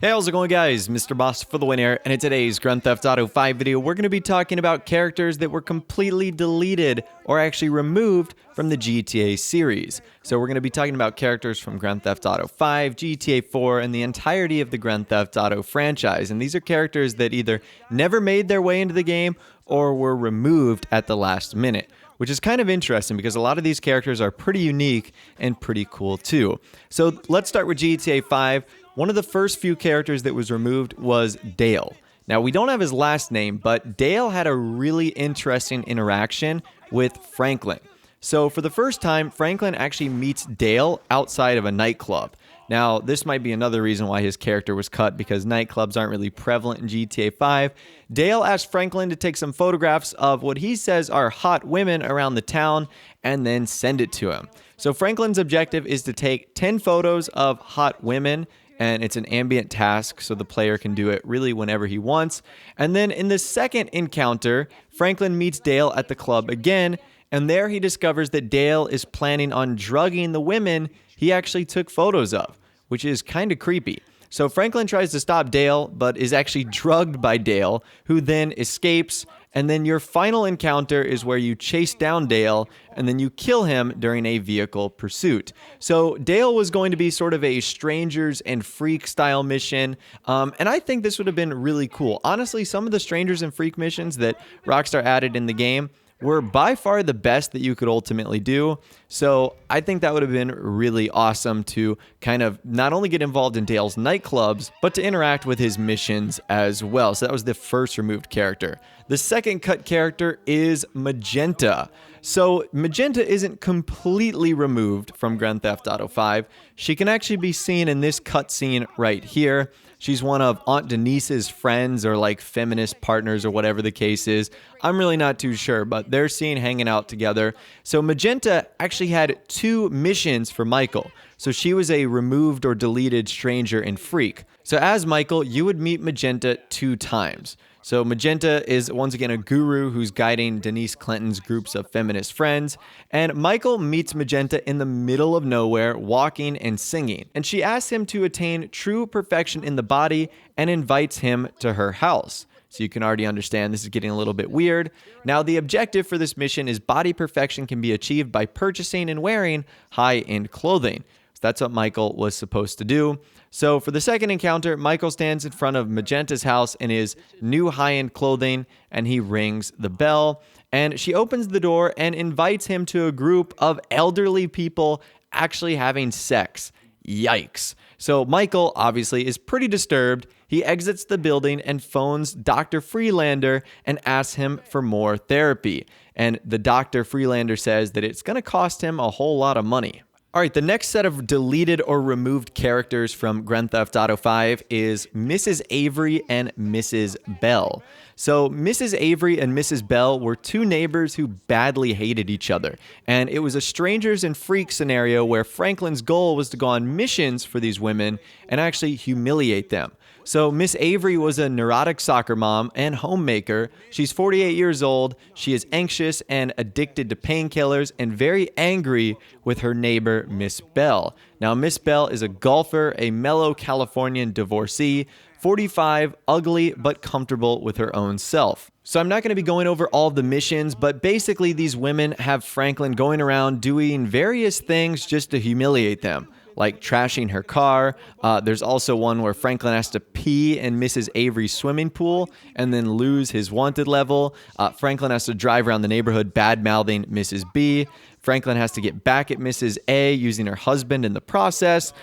Hey, how's it going, guys? Mr. Boss for the win here, and in today's Grand Theft Auto 5 video, we're going to be talking about characters that were completely deleted or actually removed from the GTA series. So we're going to be talking about characters from Grand Theft Auto 5, GTA 4, and the entirety of the Grand Theft Auto franchise. And these are characters that either never made their way into the game or were removed at the last minute, which is kind of interesting because a lot of these characters are pretty unique and pretty cool too. So let's start with GTA 5. One of the first few characters that was removed was Dale. Now, we don't have his last name, but Dale had a really interesting interaction with Franklin. So for the first time, Franklin actually meets Dale outside of a nightclub. Now, this might be another reason why his character was cut, because nightclubs aren't really prevalent in GTA 5. Dale asked Franklin to take some photographs of what he says are hot women around the town and then send it to him. So Franklin's objective is to take 10 photos of hot women, and it's an ambient task, so the player can do it really whenever he wants. And then in the second encounter, Franklin meets Dale at the club again, and there he discovers that Dale is planning on drugging the women he actually took photos of, which is kind of creepy. So Franklin tries to stop Dale, but is actually drugged by Dale, who then escapes. And then your final encounter is where you chase down Dale and then you kill him during a vehicle pursuit. So Dale was going to be sort of a strangers and freak style mission. And I think this would have been really cool. Honestly, some of the strangers and freak missions that Rockstar added in the game were by far the best that you could ultimately do. So I think that would have been really awesome to kind of not only get involved in Dale's nightclubs, but to interact with his missions as well. So that was the first removed character. The second cut character is Magenta. So Magenta isn't completely removed from Grand Theft Auto 5. She can actually be seen in this cutscene right here. She's one of Aunt Denise's friends or like feminist partners or whatever the case is. I'm really not too sure, but they're seen hanging out together. So Magenta actually had 2 missions for Michael. So she was a removed or deleted stranger and freak. So as Michael, you would meet Magenta 2 times. So Magenta is once again a guru who's guiding Denise Clinton's groups of feminist friends. And Michael meets Magenta in the middle of nowhere, walking and singing. And she asks him to attain true perfection in the body and invites him to her house. So you can already understand this is getting a little bit weird. Now, the objective for this mission is body perfection can be achieved by purchasing and wearing high-end clothing. So that's what Michael was supposed to do. So for the second encounter, Michael stands in front of Magenta's house in his new high-end clothing, and he rings the bell. And she opens the door and invites him to a group of elderly people actually having sex. Yikes. So Michael, obviously, is pretty disturbed. He exits the building and phones Dr. Freelander and asks him for more therapy. And the Dr. Freelander says that it's going to cost him a whole lot of money. All right, the next set of deleted or removed characters from Grand Theft Auto 5 is Mrs. Avery and Mrs. Bell. So Mrs. Avery and Mrs. Bell were 2 neighbors who badly hated each other. And it was a strangers and freaks scenario where Franklin's goal was to go on missions for these women and actually humiliate them. So Miss Avery was a neurotic soccer mom and homemaker. She's 48 years old. She is anxious and addicted to painkillers and very angry with her neighbor, Miss Bell. Now, Miss Bell is a golfer, a mellow Californian divorcee, 45, ugly, but comfortable with her own self. So I'm not going to be going over all of the missions, but basically these women have Franklin going around doing various things just to humiliate them, like trashing her car. There's also one where Franklin has to pee in Mrs. Avery's swimming pool and then lose his wanted level. Franklin has to drive around the neighborhood bad-mouthing Mrs. B. Franklin has to get back at Mrs. A using her husband in the process.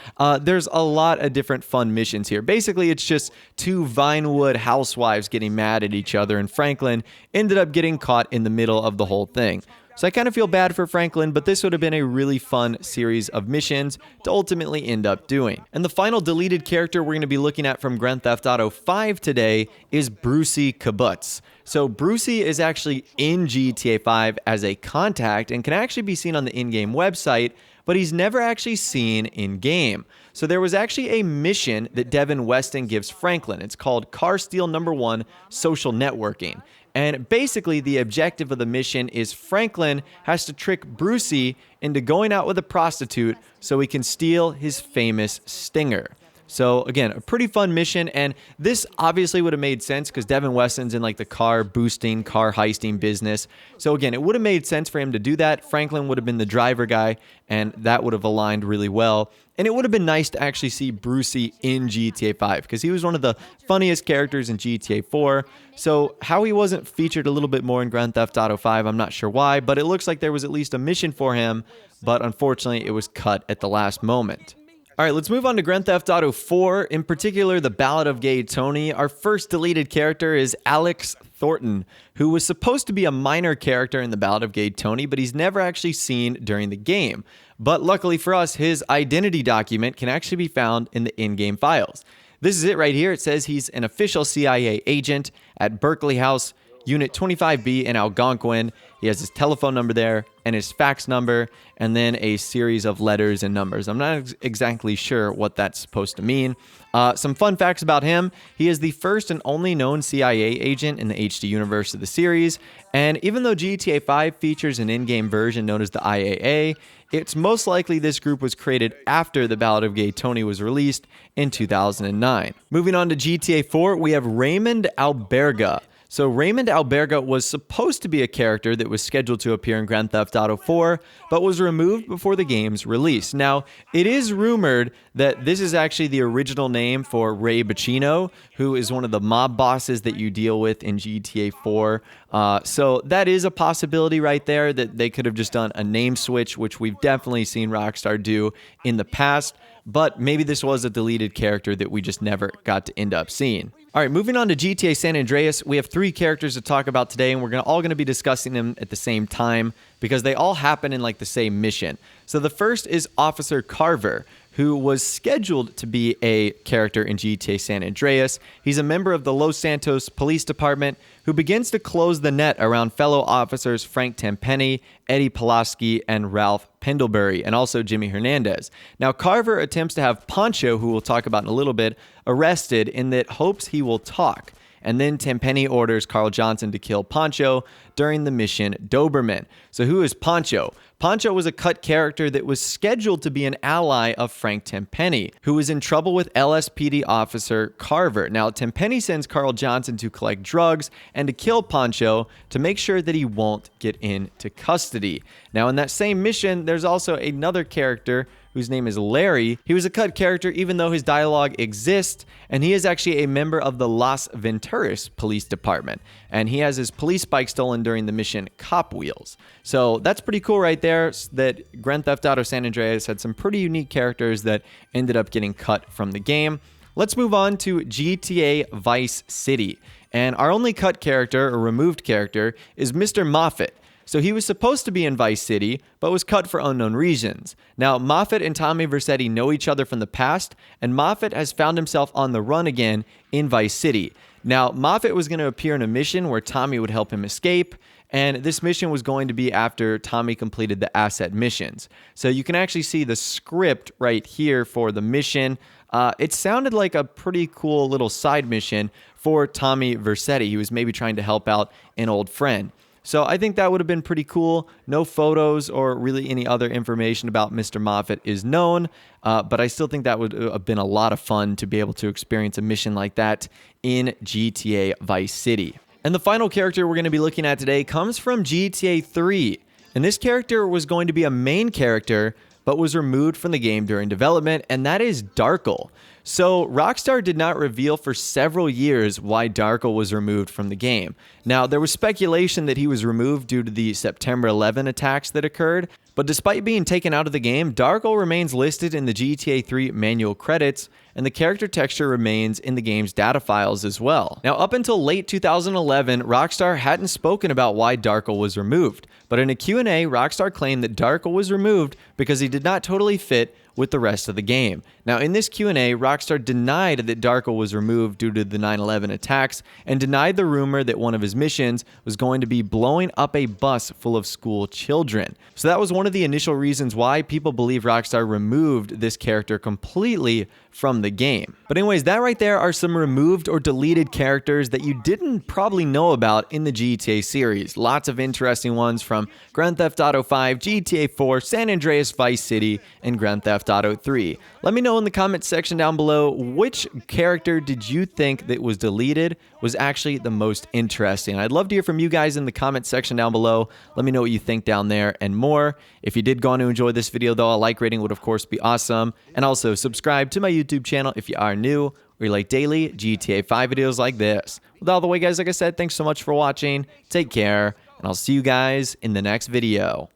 There's a lot of different fun missions here. Basically, it's just 2 Vinewood housewives getting mad at each other, and Franklin ended up getting caught in the middle of the whole thing. So I kind of feel bad for Franklin, but this would have been a really fun series of missions to ultimately end up doing. And the final deleted character we're going to be looking at from Grand Theft Auto 5 today is Brucey Kibbutz. So Brucey is actually in GTA 5 as a contact and can actually be seen on the in-game website, but he's never actually seen in-game. So there was actually a mission that Devin Weston gives Franklin. It's called Car Steal Number 1 Social Networking. And basically, the objective of the mission is Franklin has to trick Brucey into going out with a prostitute so he can steal his famous stinger. So again, a pretty fun mission, and this obviously would have made sense because Devin Wesson's in like the car boosting, car heisting business. So again, it would have made sense for him to do that. Franklin would have been the driver guy, and that would have aligned really well. And it would have been nice to actually see Brucey in GTA 5 because he was one of the funniest characters in GTA 4. So how he wasn't featured a little bit more in Grand Theft Auto 5, I'm not sure why, but it looks like there was at least a mission for him, but unfortunately it was cut at the last moment. All right, let's move on to Grand Theft Auto 4, in particular the Ballad of Gay Tony. Our first deleted character is Alex Thorton, who was supposed to be a minor character in the Ballad of Gay Tony, but he's never actually seen during the game. But luckily for us, his identity document can actually be found in the in-game files. This is it right here. It says he's an official CIA agent at Berkeley House, Unit 25B in Algonquin. He has his telephone number there and his fax number, and then a series of letters and numbers. I'm not exactly sure what that's supposed to mean. Some fun facts about him. He is the first and only known CIA agent in the HD universe of the series, and even though GTA 5 features an in-game version known as the IAA, it's most likely this group was created after the Ballad of Gay Tony was released in 2009. Moving on to GTA 4, we have Raymond Alberga. So Raymond Alberga was supposed to be a character that was scheduled to appear in Grand Theft Auto 4, but was removed before the game's release. Now, it is rumored that this is actually the original name for Ray Bacino, who is one of the mob bosses that you deal with in GTA 4. So that is a possibility right there, that they could have just done a name switch, which we've definitely seen Rockstar do in the past. But maybe this was a deleted character that we just never got to end up seeing. All right, moving on to GTA San Andreas, we have 3 characters to talk about today, and we're all going to be discussing them at the same time because they all happen in like the same mission. So the first is Officer Carver, who was scheduled to be a character in GTA San Andreas. He's a member of the Los Santos Police Department who begins to close the net around fellow officers Frank Tenpenny, Eddie Pulaski, and Ralph Pendlebury, and also Jimmy Hernandez. Now, Carver attempts to have Pancho, who we'll talk about in a little bit, arrested in that hopes he will talk. And then Tenpenny orders Carl Johnson to kill Pancho during the mission Doberman. So who is Pancho? Pancho was a cut character that was scheduled to be an ally of Frank Tenpenny, who was in trouble with LSPD officer Carver. Now, Tenpenny sends Carl Johnson to collect drugs and to kill Pancho to make sure that he won't get into custody. Now, in that same mission, there's also another character whose name is Larry. He was a cut character even though his dialogue exists, and he is actually a member of the Las Venturas Police Department, and he has his police bike stolen during the mission Cop Wheels. So that's pretty cool right there, that Grand Theft Auto San Andreas had some pretty unique characters that ended up getting cut from the game. Let's move on to GTA Vice City, and our only cut character or removed character is Mr. Moffat. So he was supposed to be in Vice City, but was cut for unknown reasons. Now, Moffat and Tommy Vercetti know each other from the past, and Moffat has found himself on the run again in Vice City. Now, Moffat was going to appear in a mission where Tommy would help him escape, and this mission was going to be after Tommy completed the asset missions. So you can actually see the script right here for the mission. It sounded like a pretty cool little side mission for Tommy Vercetti. He was maybe trying to help out an old friend. So I think that would have been pretty cool. No photos or really any other information about Mr. Moffat is known, but I still think that would have been a lot of fun to be able to experience a mission like that in GTA Vice City. And the final character we're going to be looking at today comes from GTA 3. And this character was going to be a main character, but was removed from the game during development, and that is Darkle. So Rockstar did not reveal for several years why Darkle was removed from the game. Now, there was speculation that he was removed due to the September 11 attacks that occurred, but despite being taken out of the game, Darkle remains listed in the GTA 3 manual credits, and the character texture remains in the game's data files as well. Now, up until late 2011, Rockstar hadn't spoken about why Darkle was removed, but in a Q&A, Rockstar claimed that Darkle was removed because he did not totally fit with the rest of the game. Now, in this Q&A, Rockstar denied that Darkle was removed due to the 9/11 attacks and denied the rumor that one of his missions was going to be blowing up a bus full of school children. So that was one of the initial reasons why people believe Rockstar removed this character completely from the game. But anyways, that right there are some removed or deleted characters that you didn't probably know about in the GTA series. Lots of interesting ones from Grand Theft Auto 5, GTA 4, San Andreas Vice City, and Grand Theft Auto 3. Let me know in the comments section down below which character did you think that was deleted was actually the most interesting. I'd love to hear from you guys in the comments section down below. Let me know what you think down there and more. If you did go on to enjoy this video though, a like rating would of course be awesome. And also subscribe to my YouTube channel if you are new, or you like daily GTA 5 videos like this. With all the way guys, like I said, thanks so much for watching. Take care, and I'll see you guys in the next video.